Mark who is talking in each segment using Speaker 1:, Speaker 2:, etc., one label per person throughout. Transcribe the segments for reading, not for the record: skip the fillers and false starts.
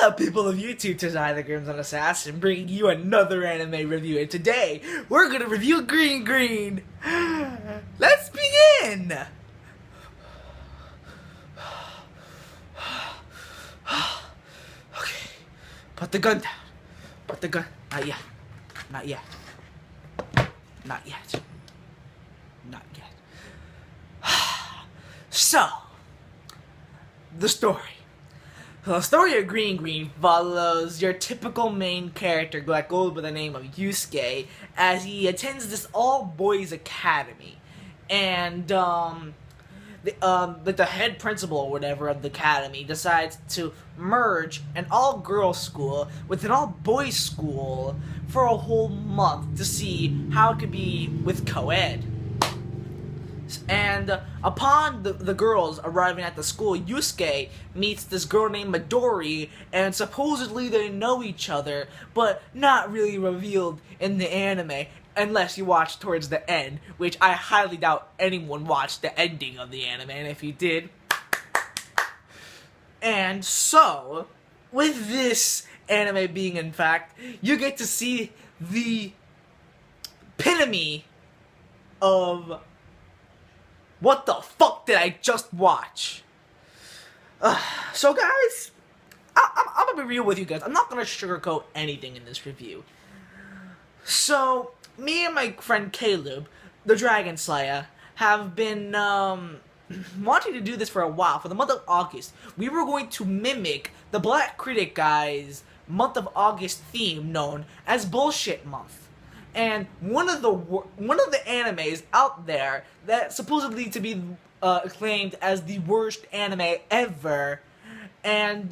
Speaker 1: What up, people of YouTube? Tis I, the Crimson Assassin, bringing you another anime review, and today we're gonna review Green Green. Let's begin. Okay, put the gun down. Put the gun. Not yet. Not yet. Not yet. Not yet. So, the story. The story of Green Green follows your typical main character, that goes by the name of Yusuke, as he attends this all-boys academy, and the head principal or whatever of the academy decides to merge an all-girls school with an all-boys school for a whole month to see how it could be with co-ed. And upon the girls arriving at the school, Yusuke meets this girl named Midori, and supposedly they know each other, but not really revealed in the anime, unless you watch towards the end, which I highly doubt anyone watched the ending of the anime, and if you did. And so, with this anime being in fact, you get to see the epitome of what the fuck did I just watch? So guys, I'm gonna be real with you guys. I'm not gonna sugarcoat anything in this review. So, me and my friend Caleb, the Dragon Slayer, have been wanting to do this for a while. For the month of August, we were going to mimic the Black Critic guy's month of August theme known as Bullshit Month. And one of the animes out there that supposedly to be acclaimed as the worst anime ever, and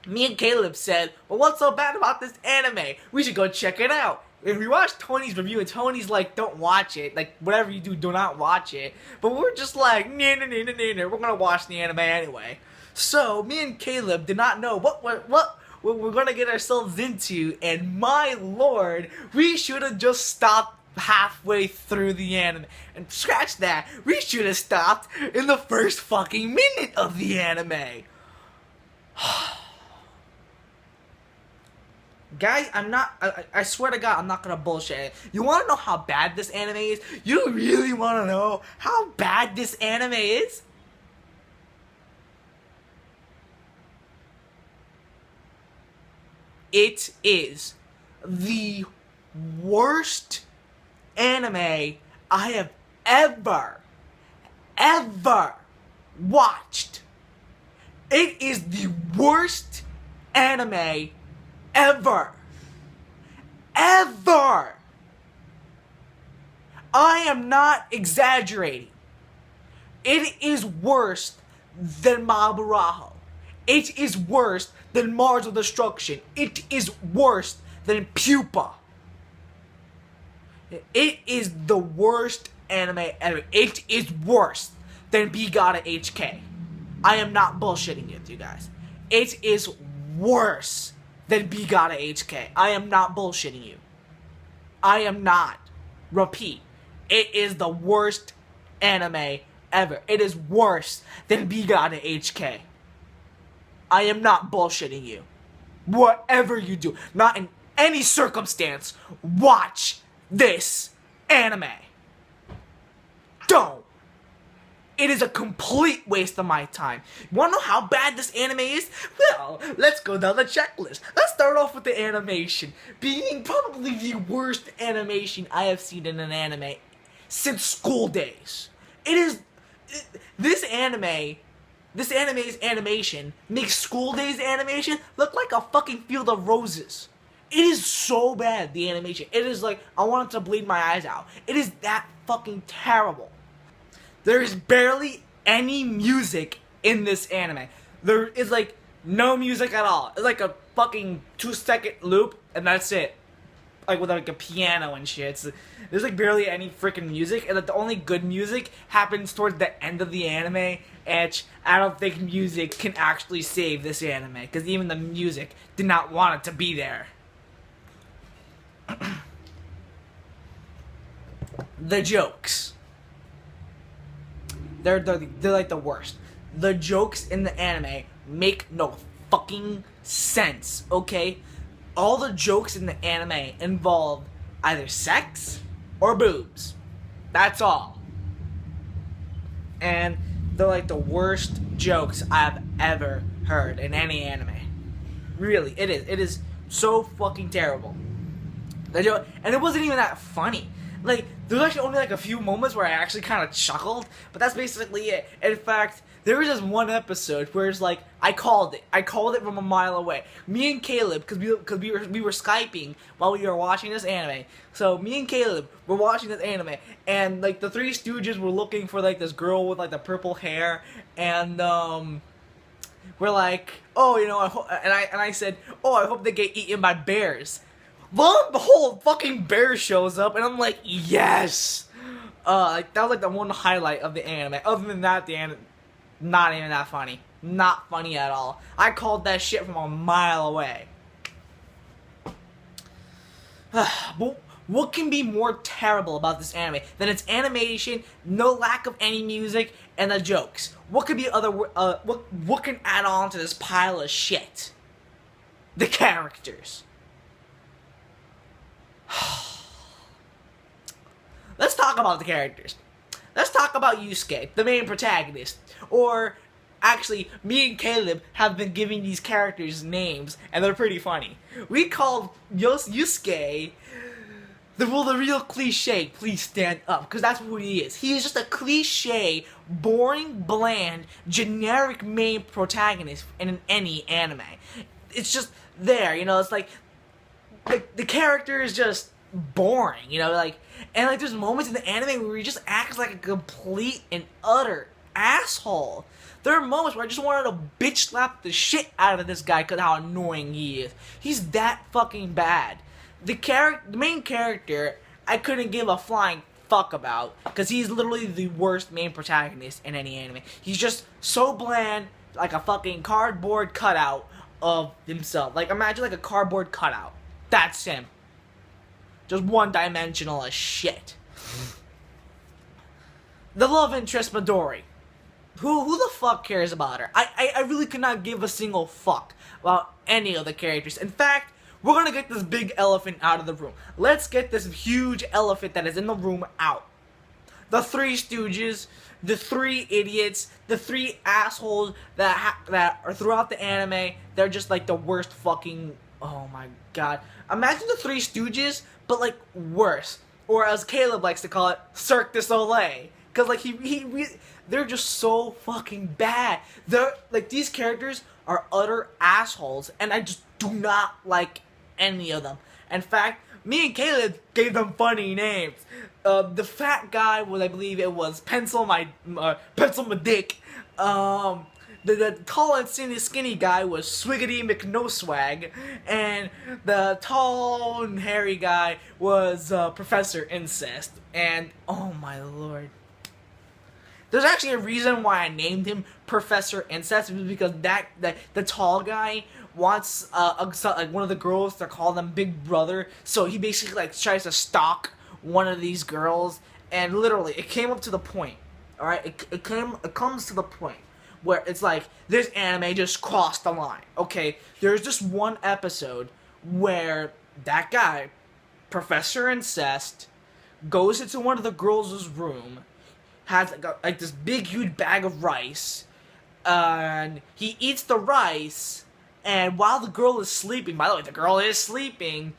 Speaker 1: me and Caleb said, well, what's so bad about this anime? We should go check it out. And we watched Tony's review, and Tony's like, don't watch it. Like, whatever you do, do not watch it. But we're just like, nah, we're gonna watch the anime anyway. So, me and Caleb did not know what we're gonna get ourselves into, and my lord, we should have just stopped halfway through the anime. And scratch that, we should have stopped in the first fucking minute of the anime. Guys, I swear to God, I'm not gonna bullshit it. You wanna know how bad this anime is? You really wanna know how bad this anime is? It is the worst anime I have ever watched. It is the worst anime ever. I am not exaggerating. It is worse than Maburaho. It is worse than Mars of Destruction. It is worse than Pupa. It is the worst anime ever. It is worse than Bigata HK. I am not bullshitting with you guys. It is worse than Bigata HK. I am not bullshitting you. I am not. Repeat. It is the worst anime ever. It is worse than Bigata HK. I am not bullshitting you. Whatever you do, not in any circumstance, watch this anime. Don't. It is a complete waste of my time. You wanna know how bad this anime is? Well, let's go down the checklist. Let's start off with the animation. Being probably the worst animation I have seen in an anime since school days. This anime's animation makes school days animation look like a fucking field of roses. It is so bad, the animation. It is like, I wanted to bleed my eyes out. It is that fucking terrible. There is barely any music in this anime. There is like no music at all. It's like a fucking 2-second loop, and that's it. Like with like a piano and shit. There's like barely any freaking music, and like the only good music happens towards the end of the anime. And I don't think music can actually save this anime, because even the music did not want it to be there. The jokes. They're like the worst. The jokes in the anime make no fucking sense, okay? All the jokes in the anime involve either sex or boobs. That's all. And they're like the worst jokes I've ever heard in any anime. Really, it is. It is so fucking terrible. The joke, and it wasn't even that funny. Like, there's actually only like a few moments where I actually kind of chuckled, but that's basically it. In fact, there was just one episode where it's like I called it. I called it from a mile away. Me and Caleb, because we were Skyping while we were watching this anime. So me and Caleb were watching this anime, and like the Three Stooges were looking for like this girl with like the purple hair, and we're like, oh, you know, I said, oh, I hope they get eaten by bears. Well, the whole fucking bear shows up, and I'm like, yes. Like that was like the one highlight of the anime. Other than that, the anime, not even that funny. Not funny at all. I called that shit from a mile away. But what can be more terrible about this anime than its animation, no lack of any music, and the jokes? What could be what can add on to this pile of shit? The characters. Let's talk about the characters. Let's talk about Yusuke, the main protagonist. Or, actually, me and Caleb have been giving these characters names, and they're pretty funny. We called Yusuke the real cliche, please stand up, because that's who he is. He is just a cliche, boring, bland, generic main protagonist in any anime. It's just there, you know, it's like the character is just boring, you know, like, and like there's moments in the anime where he just acts like a complete and utter asshole. There are moments where I just wanted to bitch slap the shit out of this guy because how annoying he is. He's that fucking bad. The main character, I couldn't give a flying fuck about because he's literally the worst main protagonist in any anime. He's just so bland, like a fucking cardboard cutout of himself. Like, imagine like a cardboard cutout. That's him. Just one-dimensional as shit. The love interest Midori. Who the fuck cares about her? I really could not give a single fuck about any of the characters. In fact, we're gonna get this big elephant out of the room. Let's get this huge elephant that is in the room out. The Three Stooges, the three idiots, the three assholes that are throughout the anime. They're just like the worst fucking... Oh my god. Imagine the Three Stooges, but like worse. Or as Caleb likes to call it, Cirque du Soleil. Cause like they're just so fucking bad. They're like, these characters are utter assholes, and I just do not like any of them. In fact, me and Caleb gave them funny names. The fat guy was, I believe it was Pencil My Dick. The tall and skinny guy was Swiggity McNoswag, and the tall and hairy guy was Professor Incest. And oh my lord, there's actually a reason why I named him Professor Incest. It was because the tall guy wants like one of the girls to call them Big Brother, so he basically like tries to stalk one of these girls, and literally it came up to the point. All right, it comes to the point where it's like, this anime just crossed the line, okay? There's just one episode where that guy, Professor Incest, goes into one of the girls' room, has like this big, huge bag of rice, and he eats the rice, and while the girl is sleeping, by the way, the girl is sleeping,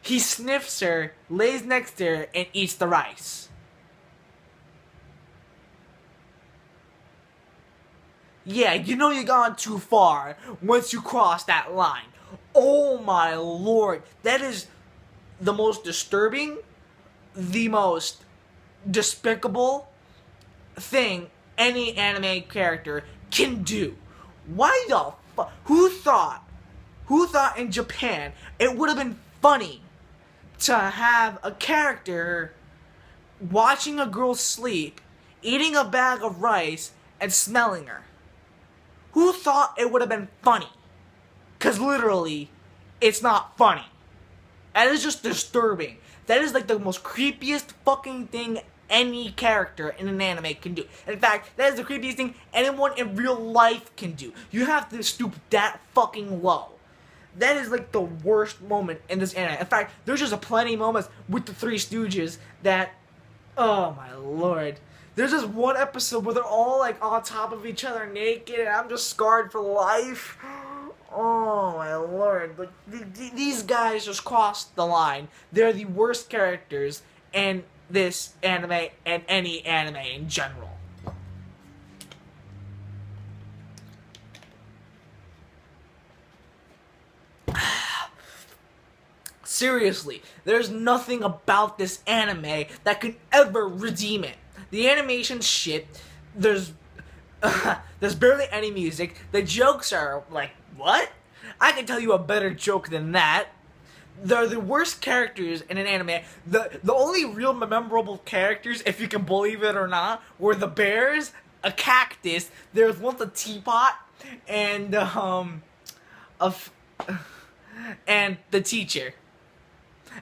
Speaker 1: he sniffs her, lays next to her, and eats the rice. Yeah, you know you gone too far once you cross that line. Oh my lord, that is the most disturbing, the most despicable thing any anime character can do. Why the fuck? Who thought in Japan it would have been funny to have a character watching a girl sleep, eating a bag of rice, and smelling her? Who thought it would have been funny? Because literally, it's not funny. That is just disturbing. That is like the most creepiest fucking thing any character in an anime can do. In fact, that is the creepiest thing anyone in real life can do. You have to stoop that fucking low. That is like the worst moment in this anime. In fact, there's just plenty of moments with the Three Stooges that, oh my lord. There's just one episode where they're all like on top of each other naked, and I'm just scarred for life. Oh my lord. Like, these guys just crossed the line. They're the worst characters in this anime and any anime in general. Seriously, there's nothing about this anime that could ever redeem it. The animation's shit. There's barely any music. The jokes are like, what? I can tell you a better joke than that. They're the worst characters in an anime. The only real memorable characters, if you can believe it or not, were the bears, a cactus, there was once a teapot, and and the teacher.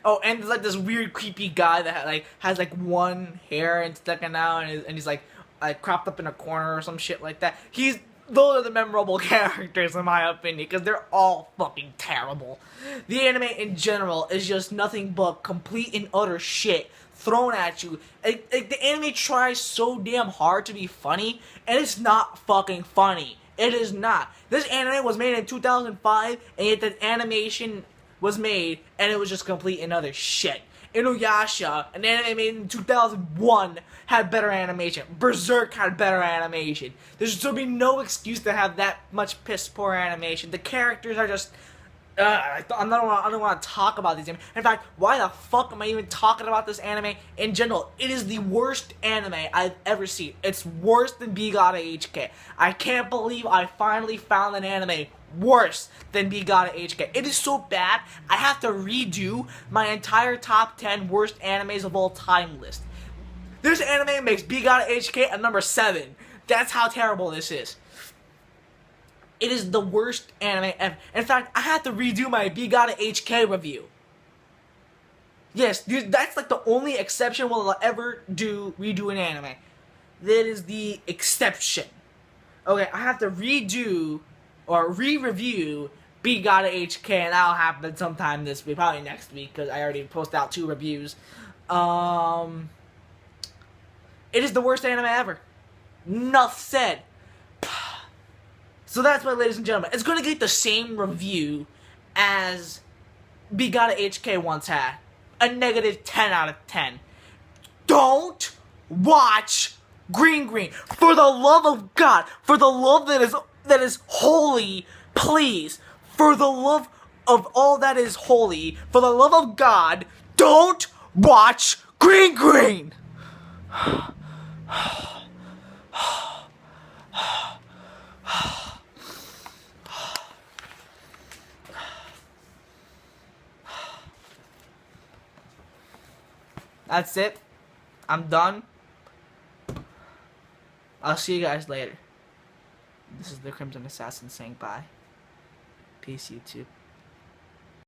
Speaker 1: Oh, and there's like this weird creepy guy that has like one hair and sticking out, and he's like cropped up in a corner or some shit like that. Those are the memorable characters in my opinion, because they're all fucking terrible. The anime in general is just nothing but complete and utter shit thrown at you. The anime tries so damn hard to be funny, and it's not fucking funny. It is not. This anime was made in 2005, and yet the animation was made, and it was just complete and utter shit. Inuyasha, an anime made in 2001, had better animation. Berserk had better animation. There's be no excuse to have that much piss poor animation. The characters are just... I don't want to talk about these anime. In fact, why the fuck am I even talking about this anime in general? It is the worst anime I've ever seen. It's worse than Bigata HK. I can't believe I finally found an anime worse than Bigata HK. It is so bad, I have to redo my entire top 10 worst animes of all time list. This anime makes Bigata HK a number 7. That's how terrible this is. It is the worst anime ever. In fact, I have to redo my Bigata HK review. Yes, dude, that's like the only exception will ever redo an anime. That is the exception. Okay, I have to redo or re-review Bigata HK, and that'll happen sometime this week, probably next week, because I already posted out 2 reviews. It is the worst anime ever. Enough said. So that's why, ladies and gentlemen, it's going to get the same review as Bigata HK once had. A negative 10 out of 10. Don't watch Green Green. For the love of God. For the love that is holy, please. For the love of all that is holy. For the love of God, don't watch Green Green. That's it. I'm done. I'll see you guys later. This is the Crimson Assassin saying bye. Peace, YouTube.